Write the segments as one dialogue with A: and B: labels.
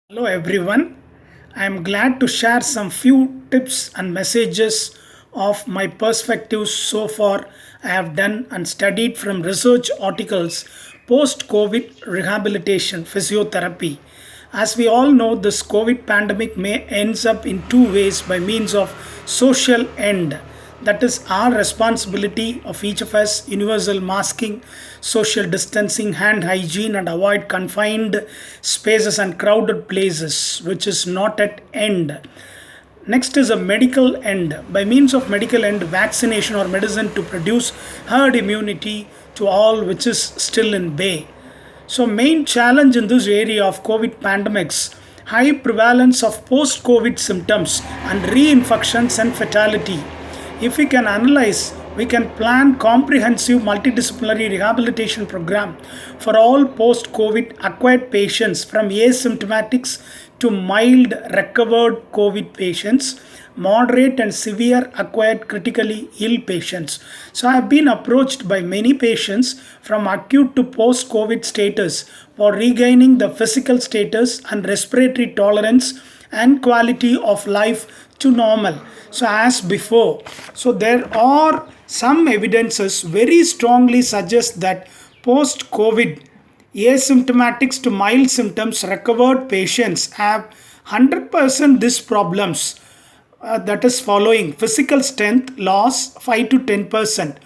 A: Hello everyone. I am glad to share some few tips and messages of my perspectives so far I have done and studied from research articles post COVID rehabilitation physiotherapy. As we all know, this COVID pandemic may ends up in two ways by means of social end, that is our responsibility of each of us, universal masking, social distancing, hand hygiene, and avoid confined spaces and crowded places, which is not at end. Next is a medical end. By means of medical end, vaccination or medicine to produce herd immunity to all which is still in bay. So main challenge in this area of COVID pandemics, high prevalence of post-COVID symptoms and reinfections and fatality. If we can analyze, we can plan comprehensive multidisciplinary rehabilitation program for all post-COVID acquired patients from asymptomatics to mild recovered COVID patients, moderate and severe acquired critically ill patients. So I have been approached by many patients from acute to post-COVID status for regaining the physical status and respiratory tolerance and quality of life to normal. So as before, so there are some evidences very strongly suggest that post COVID asymptomatics to mild symptoms recovered patients have 100% these problems, that is following: physical strength loss 5 to 10%,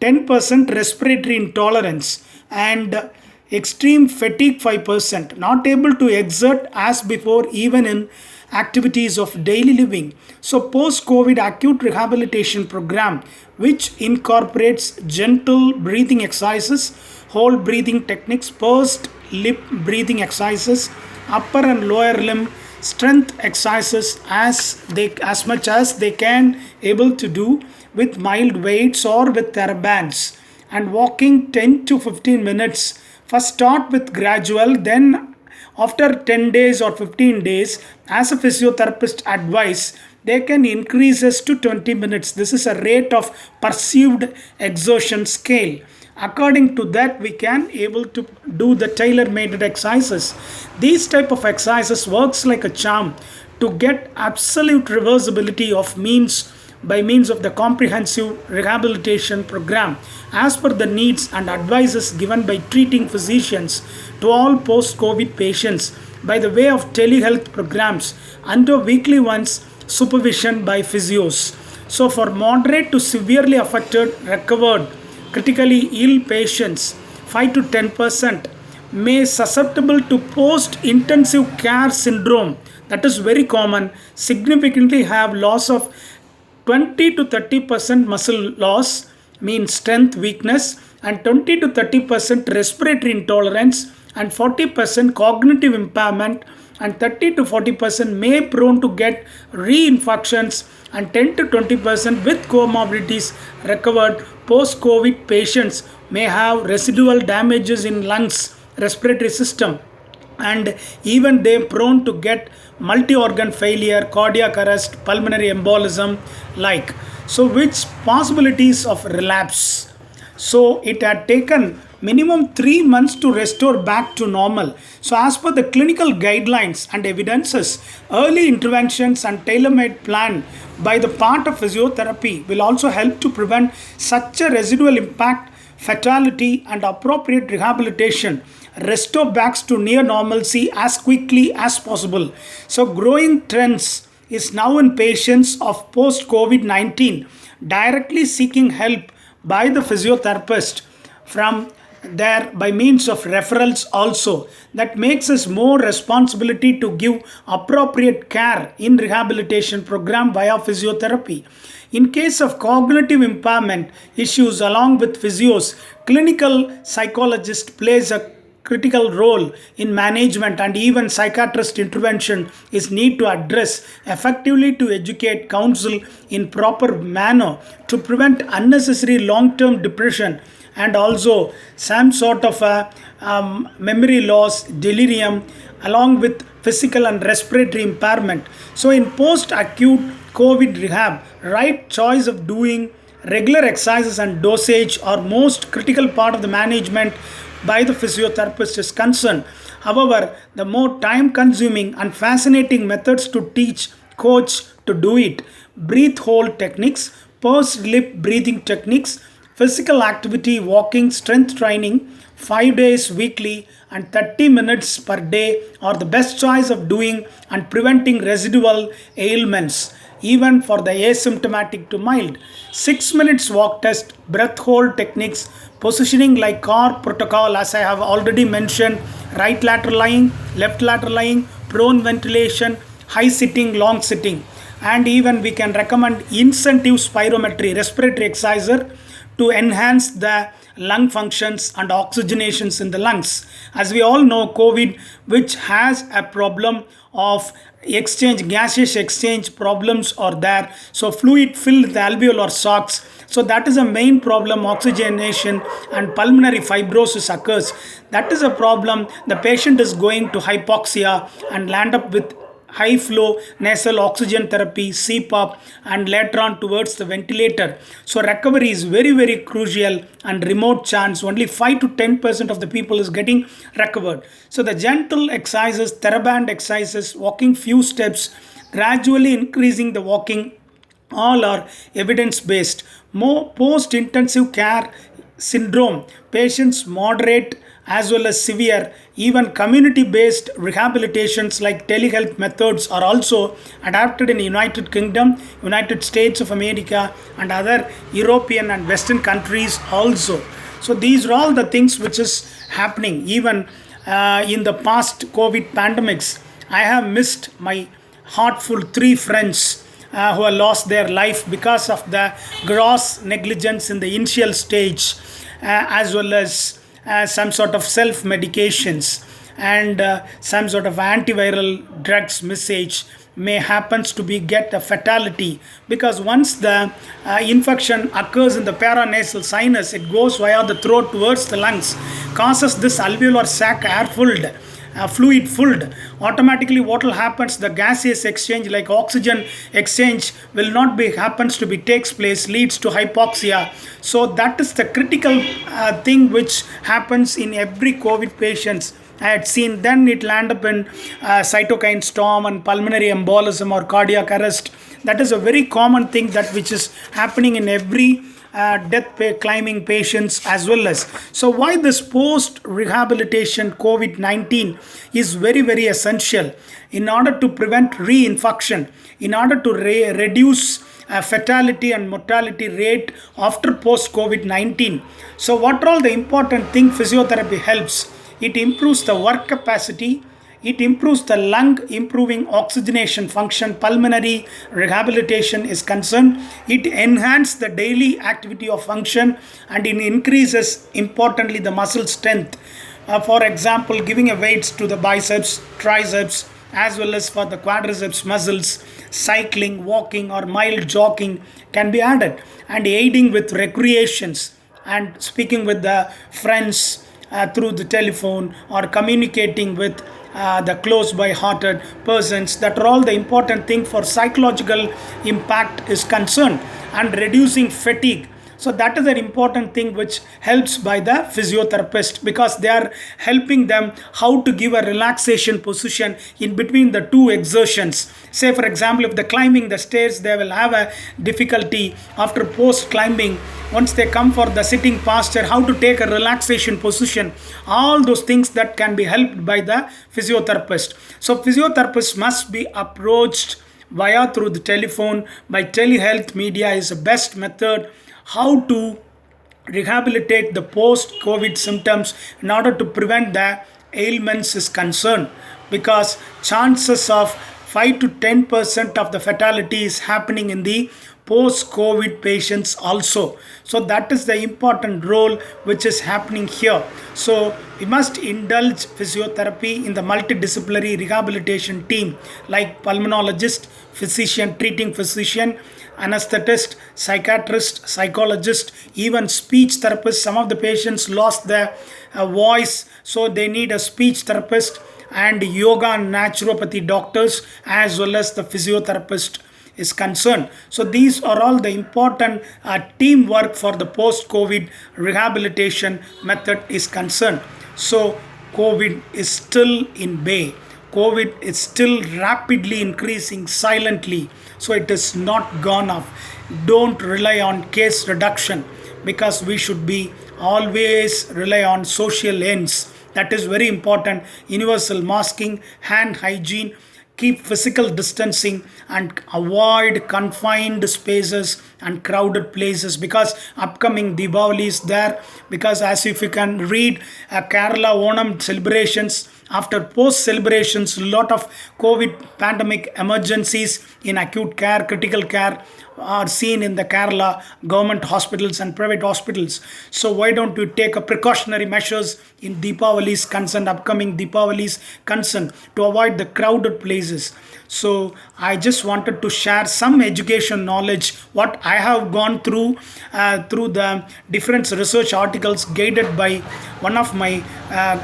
A: 10% respiratory intolerance, and extreme fatigue 5%, not able to exert as before even in activities of daily living. So post COVID acute rehabilitation program, which incorporates gentle breathing exercises, whole breathing techniques, pursed lip breathing exercises, upper and lower limb strength exercises as much as they can able to do with mild weights or with TheraBands, and walking 10 to 15 minutes. First start with gradual, then after 10 days or 15 days, as a physiotherapist advice, they can increase us to 20 minutes. This is a rate of perceived exertion scale. According to that, we can able to do the tailor-made exercises. These type of exercises works like a charm to get absolute reversibility of means by means of the comprehensive rehabilitation program as per the needs and advices given by treating physicians to all post-COVID patients by the way of telehealth programs under weekly ones supervision by physios. So for moderate to severely affected, recovered, critically ill patients, 5 to 10% may susceptible to post intensive care syndrome, that is very common, significantly have loss of 20 to 30% muscle loss, means strength weakness, and 20 to 30% respiratory intolerance, and 40% cognitive impairment, and 30 to 40% may prone to get reinfections, and 10 to 20% with comorbidities recovered post COVID patients may have residual damages in lungs, respiratory system, and even they prone to get multi-organ failure, cardiac arrest, pulmonary embolism, like. So which possibilities of relapse. So it had taken minimum 3 months to restore back to normal. So as per the clinical guidelines and evidences, early interventions and tailor-made plan by the part of physiotherapy will also help to prevent such a residual impact, fatality, and appropriate rehabilitation restore back to near normalcy as quickly as possible. So growing trends is now in patients of post COVID-19 directly seeking help by the physiotherapist from there by means of referrals also. That makes us more responsibility to give appropriate care in rehabilitation program via physiotherapy. In case of cognitive impairment issues, along with physios, clinical psychologist plays a critical role in management, and even psychiatrist intervention is need to address effectively to educate, counsel in proper manner to prevent unnecessary long-term depression, and also some sort of a memory loss, delirium, along with physical and respiratory impairment. So in post-acute COVID rehab, right choice of doing regular exercises and dosage are most critical part of the management by the physiotherapist is concerned. However, the more time consuming and fascinating methods to teach coach to do it: breathe hold techniques, pursed lip breathing techniques, physical activity, walking, strength training, 5 days weekly and 30 minutes per day are the best choice of doing and preventing residual ailments, even for the asymptomatic to mild. 6 minutes walk test, breath hold techniques, positioning like car protocol, as I have already mentioned: right lateral lying, left lateral lying, prone ventilation, high sitting, long sitting. And even we can recommend incentive spirometry, respiratory exerciser, to enhance the lung functions and oxygenations in the lungs. As we all know, COVID, which has a problem of exchange, gaseous exchange problems are there. So fluid filled the alveolar sacs. So that is a main problem. Oxygenation and pulmonary fibrosis occurs. That is a problem. The patient is going to hypoxia and land up with high flow nasal oxygen therapy, CPAP, and later on towards the ventilator. So recovery is very, very crucial, and remote chance only 5 to 10% of the people is getting recovered. So the gentle exercises, TheraBand exercises, walking few steps, gradually increasing the walking, all are evidence based. More post intensive care syndrome patients, moderate as well as severe, even community based rehabilitations like telehealth methods are also adapted in the United Kingdom, United States of America, and other European and Western countries also. So these are all the things which is happening. Even in the past COVID pandemics, I have missed my heartful three friends who have lost their life because of the gross negligence in the initial stage, as well as some sort of self medications and some sort of antiviral drugs message may happens to be get a fatality, because once the infection occurs in the paranasal sinus, it goes via the throat towards the lungs, causes this alveolar sac air filled, fluid filled. Automatically what will happens, the gaseous exchange like oxygen exchange will not be happens to be takes place, leads to hypoxia. So that is the critical thing which happens in every COVID patients I had seen. Then it land up in cytokine storm and pulmonary embolism or cardiac arrest. That is a very common thing that which is happening in every climbing patients as well as. So why this post rehabilitation COVID-19 is very, very essential in order to prevent reinfection, in order to reduce fatality and mortality rate after post COVID-19. So what are all the important thing physiotherapy helps? It improves the work capacity, it improves the lung, improving oxygenation function, pulmonary rehabilitation is concerned. It enhances the daily activity of function, and it increases importantly the muscle strength. For example, giving a weights to the biceps, triceps, as well as for the quadriceps muscles, cycling, walking, or mild jogging can be added, and aiding with recreations and speaking with the friends through the telephone or communicating with the close by hearted persons. That are all the important thing for psychological impact is concerned, and reducing fatigue. So that is an important thing which helps by the physiotherapist, because they are helping them how to give a relaxation position in between the two exertions. Say for example, if they're climbing the stairs, they will have a difficulty after post climbing. Once they come for the sitting posture, how to take a relaxation position, all those things that can be helped by the physiotherapist. So physiotherapists must be approached via through the telephone. By telehealth media is the best method how to rehabilitate the post COVID symptoms in order to prevent the ailments is concerned, because chances of 5 to 10% of the fatality is happening in the post COVID patients also. So that is the important role which is happening here. So we must indulge physiotherapy in the multidisciplinary rehabilitation team like pulmonologist, physician, treating physician, anesthetist, psychiatrist, psychologist, even speech therapist. Some of the patients lost their voice, so they need a speech therapist, and yoga and naturopathy doctors as well as the physiotherapist is concerned. So these are all the important teamwork for the post-COVID rehabilitation method is concerned. So COVID is still in bay. COVID is still rapidly increasing silently. So it is not gone off. Don't rely on case reduction, because we should be always rely on social ends. That is very important. Universal masking, hand hygiene, keep physical distancing, and avoid confined spaces and crowded places, because upcoming Diwali is there. Because as if you can read Kerala Onam celebrations, after post celebrations, a lot of COVID pandemic emergencies in acute care, critical care are seen in the Kerala government hospitals and private hospitals. So why don't we take a precautionary measures in Deepavali's concern, upcoming Deepavali's concern, to avoid the crowded places. So I just wanted to share some education knowledge what I have gone through the different research articles guided by one of my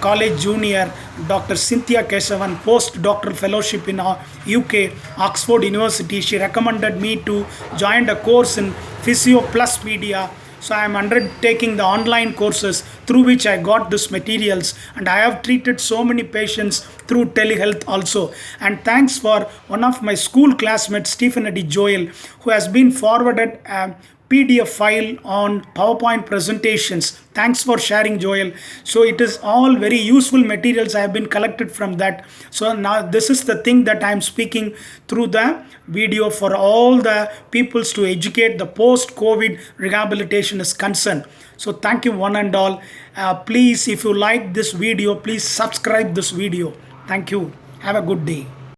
A: college junior, Dr. Cynthia Kesavan, postdoctoral fellowship in UK, Oxford University. She recommended me to join a course in Physio Plus Media. So I am undertaking the online courses through which I got these materials, and I have treated so many patients through telehealth also. And thanks for one of my school classmates, Stephen Eddie Joel, who has been forwarded a PDF file on PowerPoint presentations. Thanks for sharing, Joel. So it is all very useful materials I have been collected from that. So now this is the thing that I am speaking through the video for all the peoples to educate the post-COVID rehabilitation is concerned. So thank you one and all. Please, if you like this video, please subscribe this video. Thank you. Have a good day.